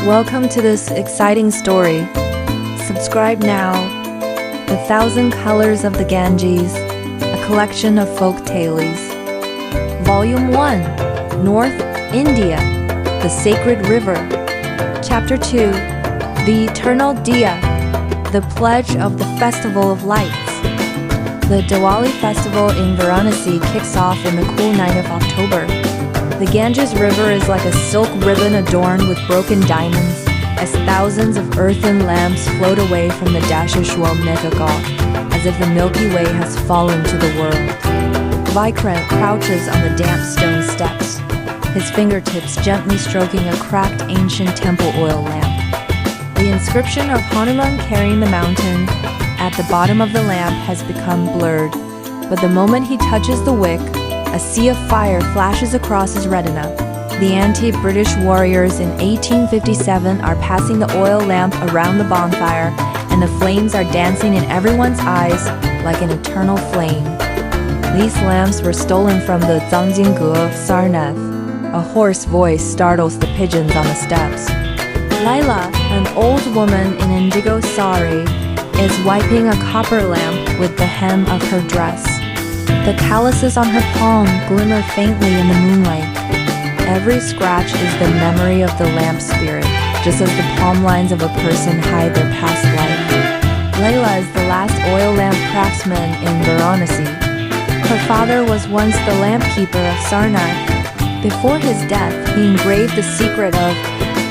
Welcome to this exciting story. Subscribe now. The Thousand Colors of the Ganges, a collection of folk tales. Volume 1, North India, the Sacred River. Chapter 2, The Eternal Diya, the Pledge of the Festival of Lights. The Diwali festival in Varanasi kicks off in the cool night of October. The Ganges River is like a silk ribbon adorned with broken diamonds, as thousands of earthen lamps float away from the Dashashwal Meghagal, as if the Milky Way has fallen to the world. Vikrant crouches on the damp stone steps, his fingertips gently stroking a cracked ancient temple oil lamp. The inscription of Hanuman carrying the mountain at the bottom of the lamp has become blurred, but the moment he touches the wick, a sea of fire flashes across his retina. The anti-British warriors in 1857 are passing the oil lamp around the bonfire, and the flames are dancing in everyone's eyes like an eternal flame. These lamps were stolen from the Zangjingu of Sarnath. A hoarse voice startles the pigeons on the steps. Lila, an old woman in indigo sari, is wiping a copper lamp with the hem of her dress. The calluses on her palm glimmer faintly in the moonlight. Every scratch is the memory of the lamp spirit, just as the palm lines of a person hide their past life. Lila is the last oil lamp craftsman in Varanasi. Her father was once the lamp keeper of Sarnath. Before his death, he engraved the secret of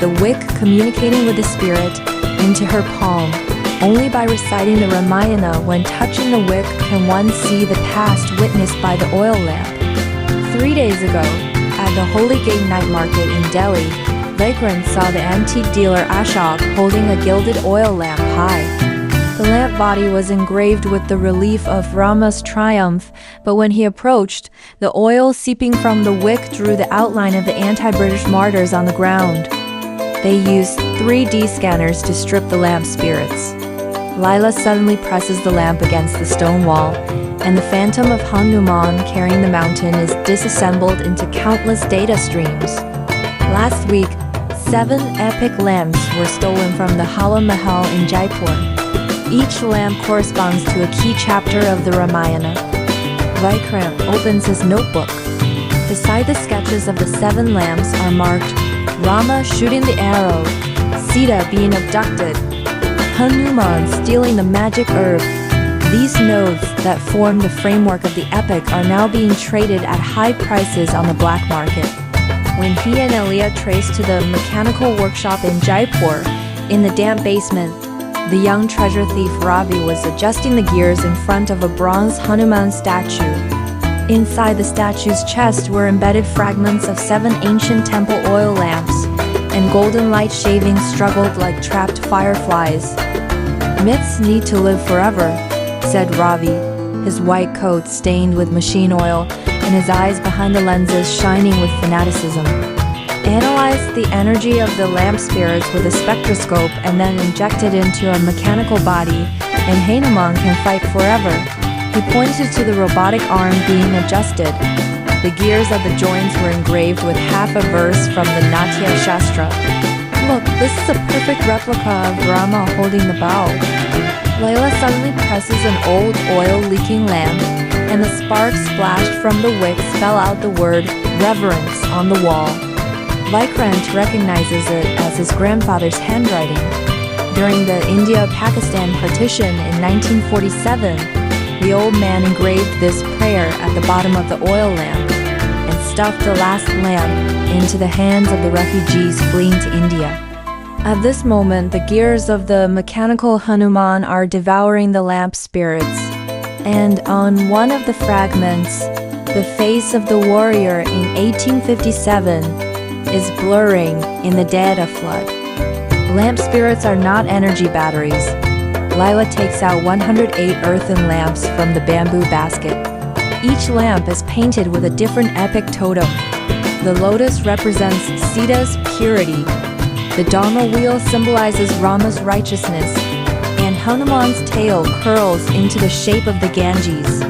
the wick communicating with the spirit into her palm. Only by reciting the Ramayana when touching the wick can one see the past witnessed by the oil lamp. 3 days ago, at the Holy Gate night market in Delhi, Vikrant saw the antique dealer Ashok holding a gilded oil lamp high. The lamp body was engraved with the relief of Rama's triumph, but when he approached, the oil seeping from the wick drew the outline of the anti-British martyrs on the ground. They used 3D scanners to strip the lamp spirits. Lila suddenly presses the lamp against the stone wall, and the phantom of Hanuman carrying the mountain is disassembled into countless data streams. Last week, 7 epic lamps were stolen from the Hala Mahal in Jaipur. Each lamp corresponds to a key chapter of the Ramayana. Vikrant opens his notebook. Beside the sketches of the 7 lamps are marked Rama shooting the arrow, Sita being abducted, Hanuman stealing the magic herb. These nodes that form the framework of the epic are now being traded at high prices on the black market. When he and Elia traced to the mechanical workshop in Jaipur, in the damp basement, the young treasure thief Ravi was adjusting the gears in front of a bronze Hanuman statue. Inside the statue's chest were embedded fragments of 7 ancient temple oil lamps, and golden light shavings struggled like trapped fireflies. Myths need to live forever, said Ravi, his white coat stained with machine oil and his eyes behind the lenses shining with fanaticism. Analyze the energy of the lamp spirits with a spectroscope and then inject it into a mechanical body, and Hanuman can fight forever. He pointed to the robotic arm being adjusted. The gears of the joints were engraved with half a verse from the Natya Shastra. Look, this is a perfect replica of Rama holding the bow. Lila suddenly presses an old oil-leaking lamp, and the sparks splashed from the wick spell out the word reverence on the wall. Vikrant recognizes it as his grandfather's handwriting. During the India-Pakistan partition in 1947, the old man engraved this prayer at the bottom of the oil lamp and stuffed the last lamp into the hands of the refugees fleeing to India. At this moment, the gears of the mechanical Hanuman are devouring the lamp spirits, and on one of the fragments, the face of the warrior in 1857 is blurring in the data flood. Lamp spirits are not energy batteries. Lila takes out 108 earthen lamps from the bamboo basket. Each lamp is painted with a different epic totem. The lotus represents Sita's purity. The Dharma wheel symbolizes Rama's righteousness, and Hanuman's tail curls into the shape of the Ganges.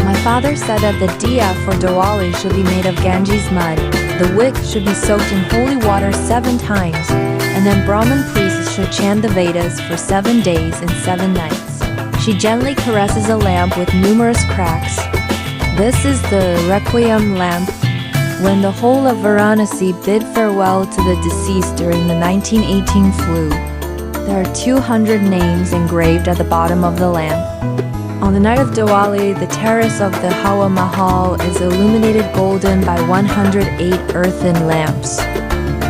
My father said that the Diya for Diwali should be made of Ganges mud. The wick should be soaked in holy water 7 times, and and then Brahmin priests should chant the Vedas for 7 days and 7 nights. She gently caresses a lamp with numerous cracks. This is the Requiem lamp. When the whole of Varanasi bid farewell to the deceased during the 1918 flu, there are 200 names engraved at the bottom of the lamp. On the night of Diwali, the terrace of the Hawa Mahal is illuminated golden by 108 earthen lamps.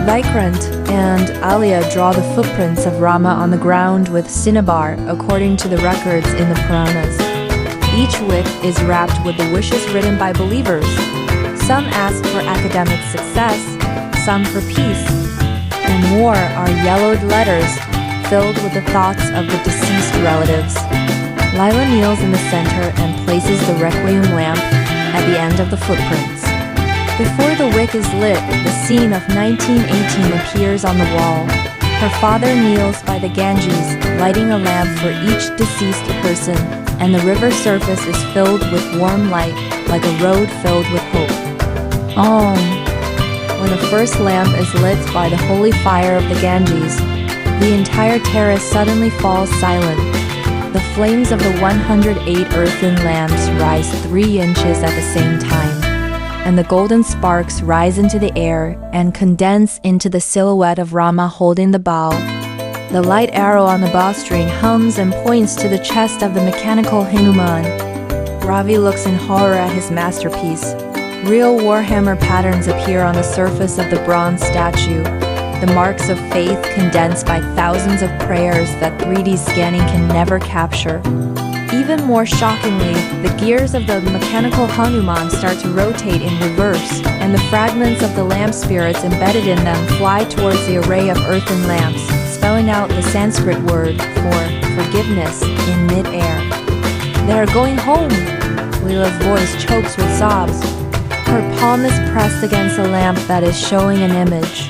Vikrant and Dalit draw the footprints of Rama on the ground with cinnabar, according to the records in the Puranas. Each wick is wrapped with the wishes written by believers. Some ask for academic success, some for peace, and more are yellowed letters filled with the thoughts of the deceased relatives. Lila kneels in the center and places the Requiem lamp at the end of the footprints. Before the wick is lit, the scene of 1918 appears on the wall. Her father kneels by the Ganges, lighting a lamp for each deceased person, and the river surface is filled with warm light, like a road filled with hope. When the first lamp is lit by the holy fire of the Ganges, the entire terrace suddenly falls silent. The flames of the 108 earthen lamps rise 3 inches at the same time, and the golden sparks rise into the air and condense into the silhouette of Rama holding the bow. The light arrow on the bowstring hums and points to the chest of the mechanical Hanuman. Ravi looks in horror at his masterpiece. Real warhammer patterns appear on the surface of the bronze statue, the marks of faith condensed by thousands of prayers that 3D scanning can never capture. Even more shockingly, the gears of the mechanical Hanuman start to rotate in reverse, and the fragments of the lamp spirits embedded in them fly towards the array of earthen lamps, spelling out the Sanskrit word for forgiveness in mid-air. "They are going home!" Lila's voice chokes with sobs. Her palm is pressed against a lamp that is showing an image.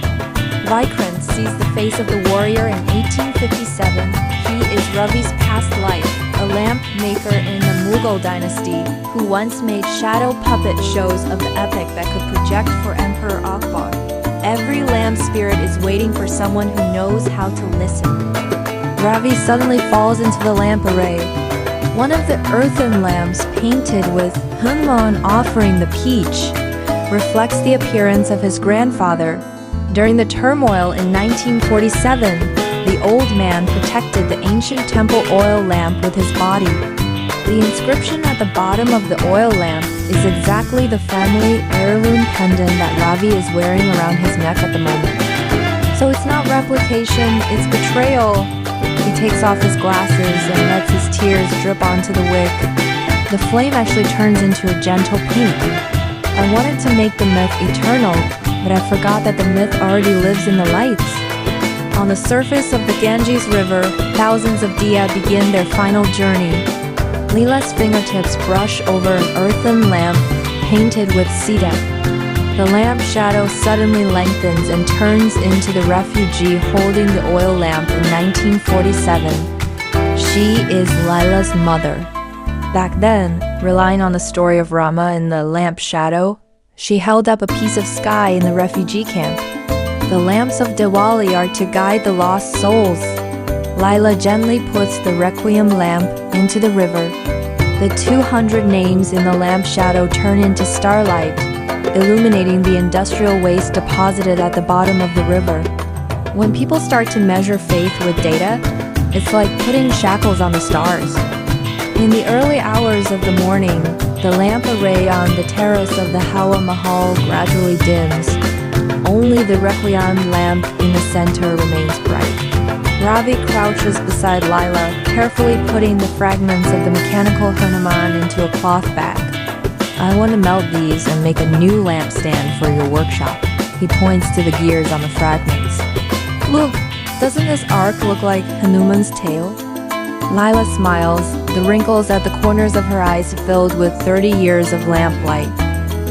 Vikrant sees the face of the warrior in 1857. He is Ravi's past life, a lamp maker in the Mughal dynasty who once made shadow puppet shows of the epic that could project for Emperor Akbar. Every lamp spirit is waiting for someone who knows how to listen. Ravi suddenly falls into the lamp array. One of the earthen lamps painted with Hanuman offering the peach reflects the appearance of his grandfather. During the turmoil in 1947, the old man protected the ancient temple oil lamp with his body. The inscription at the bottom of the oil lamp is exactly the family heirloom pendant that Ravi is wearing around his neck at the moment. So it's not replication, it's betrayal. He takes off his glasses and lets his tears drip onto the wick. The flame actually turns into a gentle pink. I wanted to make the myth eternal, but I forgot that the myth already lives in the lights. On the surface of the Ganges River, thousands of Diya begin their final journey. Lila's fingertips brush over an earthen lamp painted with cedar. The lamp shadow suddenly lengthens and turns into the refugee holding the oil lamp in 1947. She is Lila's mother. Back then, relying on the story of Rama and the lamp shadow, she held up a piece of sky in the refugee camp. The lamps of Diwali are to guide the lost souls. Lila gently puts the Requiem lamp into the river. The 200 names in the lamp shadow turn into starlight, illuminating the industrial waste deposited at the bottom of the river. When people start to measure faith with data, it's like putting shackles on the stars. In the early hours of the morning, the lamp array on the terrace of the Hawa Mahal gradually dims. Only the Requiem lamp in the center remains bright. Ravi crouches beside Lila, carefully putting the fragments of the mechanical Hanuman into a cloth bag. "I want to melt these and make a new lampstand for your workshop." He points to the gears on the fragments. "Look, doesn't this arc look like Hanuman's tail?" Lila smiles, the wrinkles at the corners of her eyes filled with 30 years of lamplight.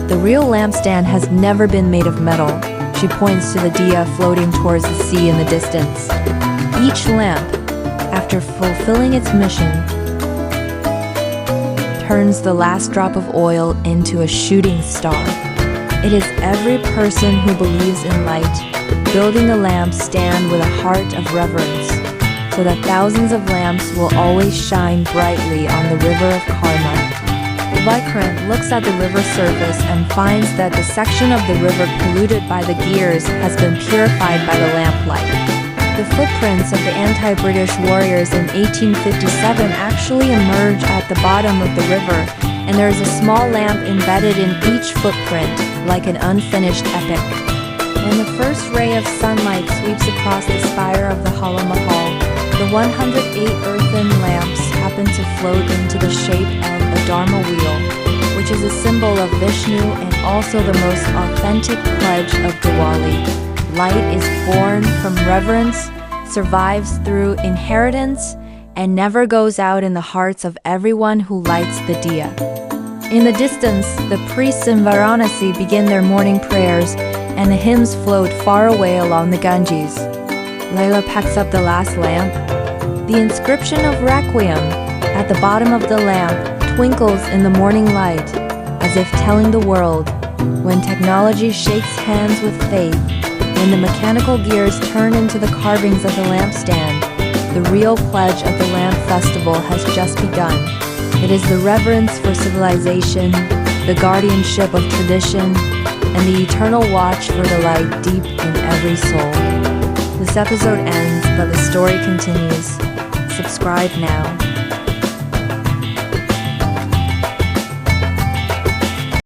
"The real lampstand has never been made of metal." She points to the Diya floating towards the sea in the distance. Each lamp, after fulfilling its mission, turns the last drop of oil into a shooting star. It is every person who believes in light, building a lamp stand with a heart of reverence, so that thousands of lamps will always shine brightly on the river of karma. Vikrant looks at the river surface and finds that the section of the river polluted by the gears has been purified by the lamplight. The footprints of the anti-British warriors in 1857 actually emerge at the bottom of the river, and there is a small lamp embedded in each footprint, like an unfinished epic. When the first ray of sunlight sweeps across the spire of the Hala Mahal, the 108 earthen lamps happen to float into the shape of a Dharma wheel, which is a symbol of Vishnu and also the most authentic pledge of Diwali. Light is born from reverence, survives through inheritance, and never goes out in the hearts of everyone who lights the Diya. In the distance, the priests in Varanasi begin their morning prayers, and the hymns float far away along the Ganges. Lila packs up the last lamp. The inscription of Requiem at the bottom of the lamp twinkles in the morning light, as if telling the world, when technology shakes hands with faith, when the mechanical gears turn into the carvings of the lampstand, the real pledge of the Lamp Festival has just begun. It is the reverence for civilization, the guardianship of tradition, and the eternal watch for the light deep in every soul. This episode ends, but the story continues. Subscribe now.